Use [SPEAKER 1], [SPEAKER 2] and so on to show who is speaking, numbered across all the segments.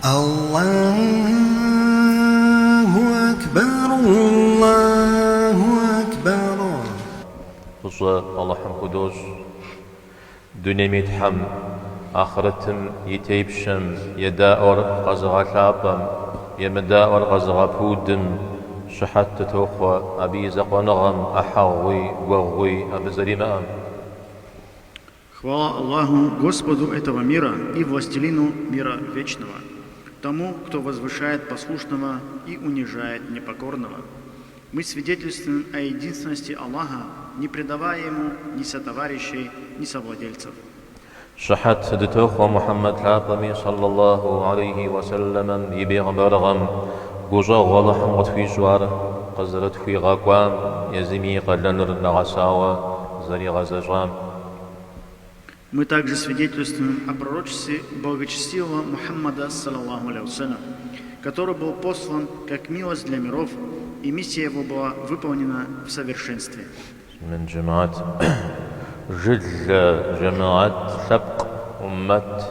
[SPEAKER 1] الله أكبر الله أكبر.
[SPEAKER 2] Allah'ın kuduz, dünemi ham, ahiretim yiteypşem, yedaor qazığa şapam, yemedaor qazığa pudim, şahatta toqwa, abiza qanagam, ahagwi, gwagwi, abizarimaam.
[SPEAKER 3] Хвала Аллаху, Господу этого мира и Властелину мира вечного, тому, кто возвышает послушного и унижает непокорного. Мы свидетельствуем о единственности Аллаха, не предавая Ему ни сотоварищей, ни совладельцев.
[SPEAKER 2] شحت دتوخ محمد حاطمي صلى الله عليه وسلم يبيغ برغم قوجا غلحم غتفي جوار قزرت في غاقوام يزمي قلنر نغساوة زري غزجام.
[SPEAKER 3] Мы также свидетельствуем о пророчестве благочестивого Мухаммада, саллаллаху алейхи вассалям, который был послан как милость для миров, и миссия его была выполнена в совершенстве.
[SPEAKER 2] من جماعة جل جماعة سبق أمة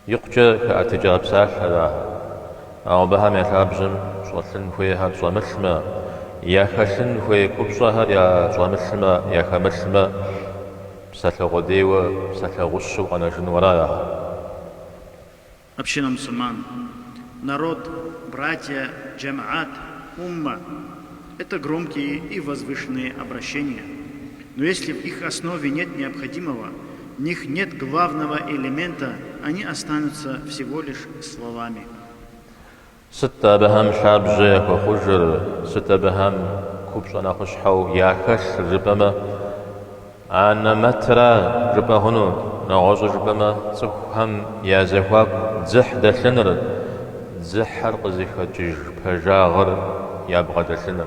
[SPEAKER 2] يقجى كأتجاب ساحرة أو بها ميتابجم صلن فيها صمسما يا خشن في كبصها يا صمسما يا خمسما ساتغديوة ساتغشو أنا جنورايا.
[SPEAKER 3] Община мусульман, народ, братья, джамаат, умма – это громкие и возвышенные обращения. Но если в их основе нет необходимого, в них нет главного элемента, они останутся всего лишь словами.
[SPEAKER 2] ستة بهم شابجيك وخجر ستة بهم كوبش أنا خشحو يا خش ربما أنا مترا ربما هنو نعوز ربما تفهم يا زهواب زح دشنر زحر قزيخة جيج بجاغر يبغى دشنر.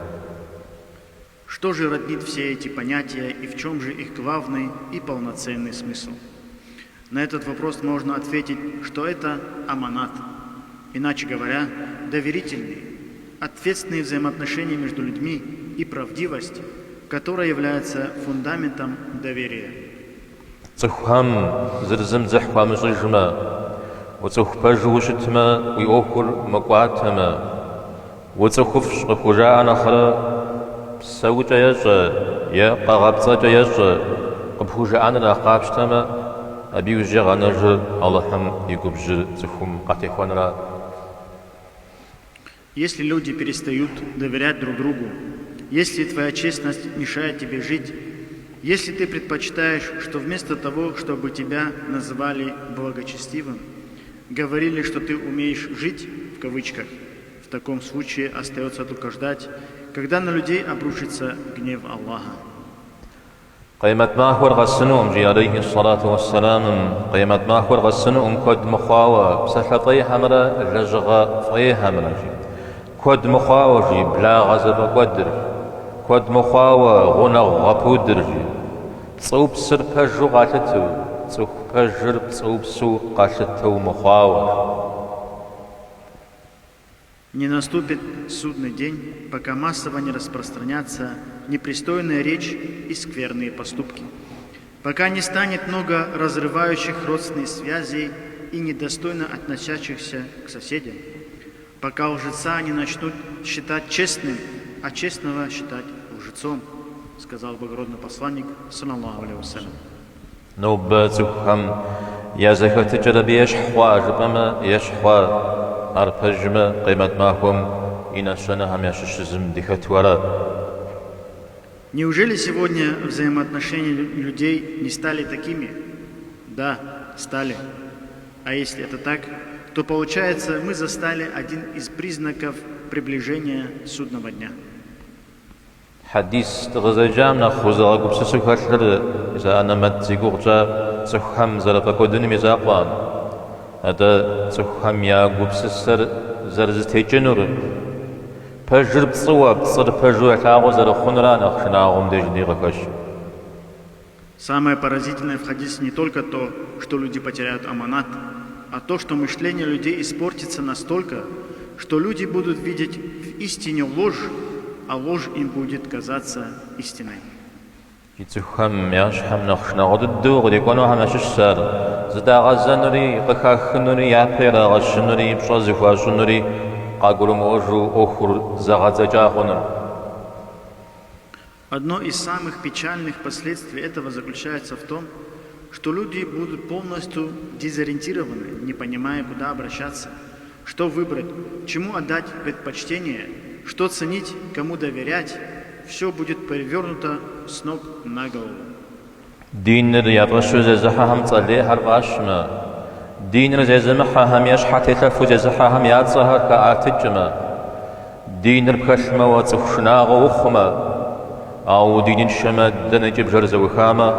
[SPEAKER 3] Что же роднит все эти понятия и в чем же их главный и полноценный смысл? На этот вопрос можно ответить, что это аманат. Иначе говоря, доверительные, ответственные взаимоотношения между людьми и правдивость, которая является фундаментом доверия.
[SPEAKER 2] تفهم زرزم زحوة مزجمة وتخبج وشتما ويأكل مقواتما وتخفش قفجاء نخرى سوجا يجا يا قغبصا يجا قبوجا أنا قابشتما أبي وجي غنجر اللهم يقبج تفهم قاتيخوانرا.
[SPEAKER 3] Если люди перестают доверять друг другу, если твоя честность мешает тебе жить, если ты предпочитаешь, что вместо того, чтобы тебя называли благочестивым, говорили, что ты умеешь жить, в кавычках, в таком случае остается только ждать, когда на людей обрушится гнев Аллаха.
[SPEAKER 2] قيمة ما هو الغسنوم جي عليه الصلاة والسلام قيمة ما هو الغسنوم كود مخاوة بسحطي همرا الرجغة طي همرا جي كود مخاوة جي بلا غزب قدر كود مخاوة غنغ غبودر جي تصوب سر بجو غاشتو تصوب بجر تصوب سو غاشتو مخاوة.
[SPEAKER 3] Не наступит судный день, пока массово не распространятся непристойная речь и скверные поступки, пока не станет много разрывающих родственные связи и недостойно относящихся к соседям, пока лжеца не начнут считать честным, а честного считать лжецом, сказал благородный посланник, саллаллаху алейхи вассалям.
[SPEAKER 2] نوباتكم يا زكاة تجرب يشحوا جبما يشحوا أرفجما قيمة معكم إن شنهم يششزم ديكتورا.
[SPEAKER 3] Неужели сегодня взаимоотношения людей не стали такими? Да, стали. А если это так, то получается, мы застали один из признаков приближения судного дня.
[SPEAKER 2] حديث تغزجامنا خوزا قبسسو كاشر إذا أنا متزيقوغجا تخم زرقا دني مزاقوان هذا تخم يا قبسسر زرز تيجنور بجر بصواب تصر بجو يتاغو زر خنران أخشناغم دجني غكش.
[SPEAKER 3] Самое поразительное в хадисе не только то, что люди потеряют аманат, а то, что мышление людей испортится настолько, что люди будут видеть в истине ложь, а ложь им будет казаться истиной.
[SPEAKER 2] جيتهم ياشحم نخشنا غد الدوغ يكونوا هم السر زدا غزنري قخخنري يابيرا غشنري بشازفا شنري قاقولوا موجو أخر زغزجاخنر.
[SPEAKER 3] Одно из самых печальных последствий этого заключается в том, что люди будут полностью дезориентированы, не понимая, куда обращаться, что выбрать, чему отдать предпочтение, что ценить, кому доверять. Все будет перевернуто с ног на голову.
[SPEAKER 2] دينر يبغشو زحهم صلي هرباشما دينر زمحهم يشحت يخفو زحهم يتصهر كأتجما دينر بخشما وتصخشناغ وخما أو دين شما دنجب جرز وخاما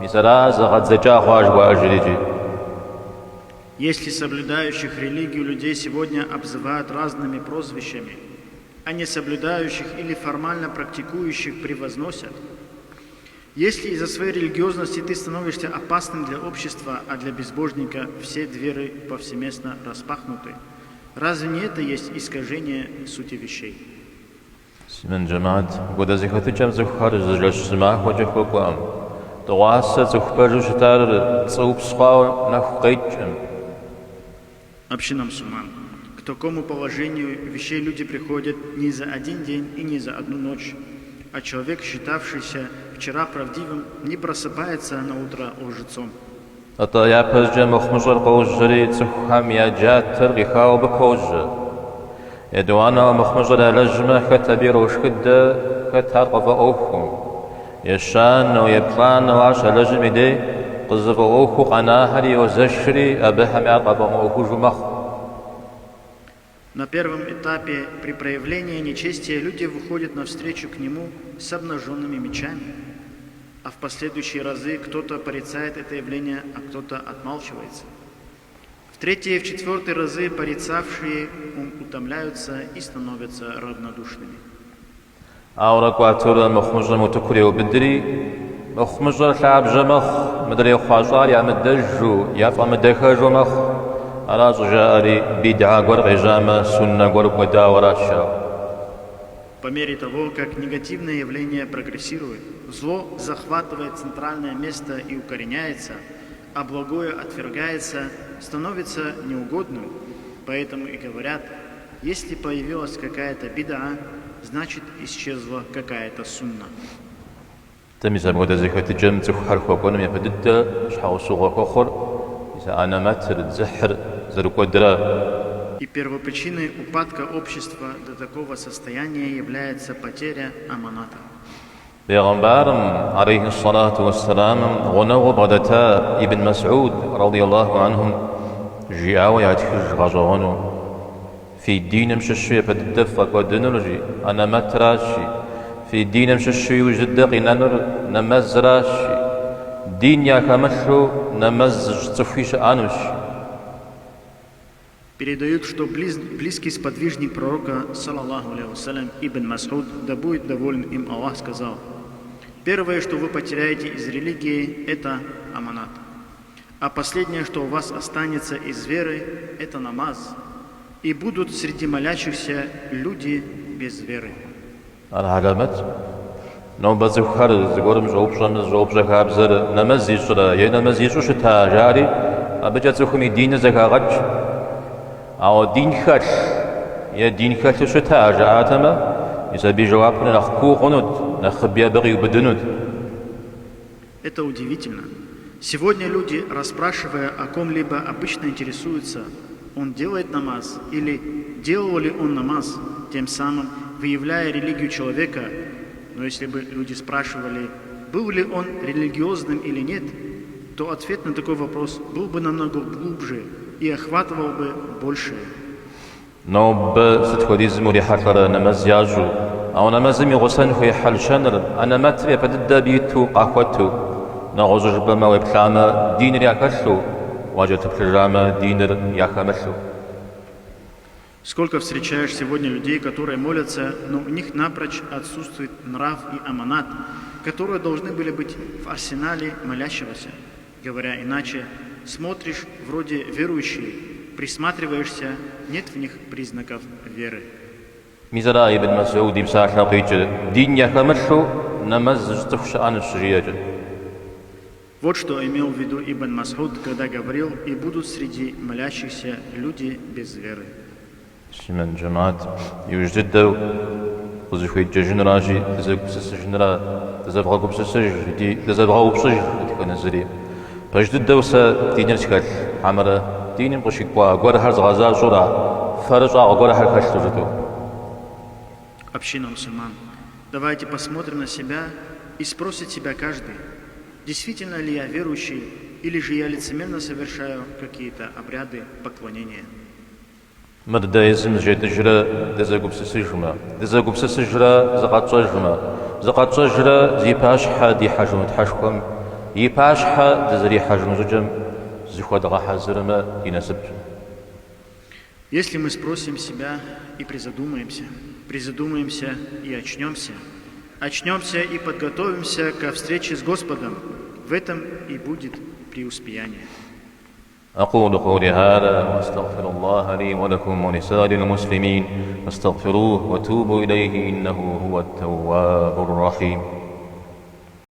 [SPEAKER 2] مزراز غد زجاغ واجريجي.
[SPEAKER 3] Если соблюдающих религию людей сегодня обзывают разными прозвищами, а не соблюдающих или формально практикующих превозносят, если из-за своей религиозности ты становишься опасным для общества, а для безбожника все двери повсеместно распахнуты, разве не это есть искажение сути вещей?
[SPEAKER 2] من جماعت قد زخت جم زخار زجاج سماح وجهكم تواسط زخبر شتار صوب صقا نخقيتم.
[SPEAKER 3] Община мусульман, к такому положению вещей люди приходят не за один день и не за одну ночь, а человек, считавшийся вчера правдивым, не просыпается на утро лжецом.
[SPEAKER 2] أتا يا بزج مخمجر قوجري تخم يا جاتر غخاو بكوج يدوانا مخمجر لجمة كتبير وشكدة كترقف أوخم يشان ويبلان وعش لجمة دي قذف أوخو قناهري وزشري أبهم يرقف أوخو جمخ.
[SPEAKER 3] На первом этапе при проявлении нечестия люди выходят навстречу к нему с обнаженными мечами, а в последующие разы кто-то порицает это явление, а кто-то отмалчивается. В третьи и в четвертые разы порицавшие утомляются и становятся равнодушными.
[SPEAKER 2] أورك واتور مخمجر متكري وبدري مخمجر شعب جمخ مدري خواجار يا مدجو يا فمدخجو مخ على جاري بدعة غرق جامة سنة غرق وداوراشا.
[SPEAKER 3] По мере того, как негативное явление прогрессирует, зло захватывает центральное место и укореняется, а благое отвергается, становится неугодным. Поэтому и говорят, если появилась какая-то бида, значит исчезла какая-то сунна.
[SPEAKER 2] تميز مودة زكاة جم تخر خوكون من بدد شحاو سوغ كخر إذا أنا متر زحر زرق درا.
[SPEAKER 3] И первопричиной упадка общества до такого состояния является потеря аманата.
[SPEAKER 2] Пейгамбарым عليه الصلاة والسلام غنوا بدتا ابن مسعود رضي الله عنهم جاءوا ياتخج غزغنو في الدين مششي بددفق ودنرجي أنا متراشي في الدين مششي وجدق نمزراشي دين يا كمشو نمزج تفيش أنوشي.
[SPEAKER 3] Передают, что близкий сподвижник пророка, саллаллаху алейхи вассалям, Ибн Мас'уд, да будет доволен им Аллах, сказал: первое, что вы потеряете из религии, это аманат. А последнее, что у вас останется из веры, это намаз. И будут среди молящихся люди без веры.
[SPEAKER 2] العلامات نو بزخر زغورم جوب جهابزر نمزي شرا ينمزي شتا جاري أبجت خمي دين زكاغج أو دين خش يا دين خش شتا جاءتما إذا بجوابنا نخكو قنود نخبيا بغي وبدنود.
[SPEAKER 3] Это удивительно. Сегодня люди, расспрашивая о ком-либо, обычно интересуются, он делает намаз или делал ли он намаз, тем самым выявляя религию человека. Но если бы люди спрашивали, был ли он религиозным или нет, то ответ на такой вопрос был бы намного глубже и охватывал бы большее.
[SPEAKER 2] Но б-садходизм урихакара намазяжу, а он намазами гусан хуй хальшанр, а наматри падда биту ахвату, на гозуж бама вебхама динер якашу, ваджат прижама динер яхамашу.
[SPEAKER 3] Сколько встречаешь сегодня людей, которые молятся, но у них напрочь отсутствует нрав и аманат, которые должны были быть в арсенале молящегося. Говоря иначе, смотришь вроде верующие, присматриваешься, нет в них признаков веры.
[SPEAKER 2] ميزرا ابن مسعود بساحنا قيج دين يخمشو نمز تخشان الشجيج.
[SPEAKER 3] Вот что имел в виду Ибн Мас'уд, когда говорил: «И будут среди молящихся люди без веры».
[SPEAKER 2] من جماعات يوجد دو وزخوي ججن راجي تزاق بسسجن را تزاق غاقو بسسج دي تزاق غاقو بسسج تكون الزري فجد دو سا دينير تكال عمرا ديني مقشي قوا قوار هرز غازا شورا فرج قوار هر كاش تجدو.
[SPEAKER 3] Община мусульман, давайте посмотрим на себя и спросит себя каждый: действительно ли я верующий, или же я лицемерно совершаю какие-то обряды поклонения?
[SPEAKER 2] مردايزم جيت جرا دزاقو بسسجما دزاقو بسسجرا زقاتشجما زقاتشجرا زي باشحا دي حجم تحشكم يباشحا دزري حجم زجم زخوا دغا حزرما يناسب.
[SPEAKER 3] Если мы спросим себя и призадумаемся и очнемся и подготовимся ко встрече с Господом, в этом и будет преуспеяние.
[SPEAKER 2] أقول قولي هذا وأستغفر الله لي ولكم ولسائر المسلمين فاستغفروه وتوبوا إليه إنه هو التواب الرحيم.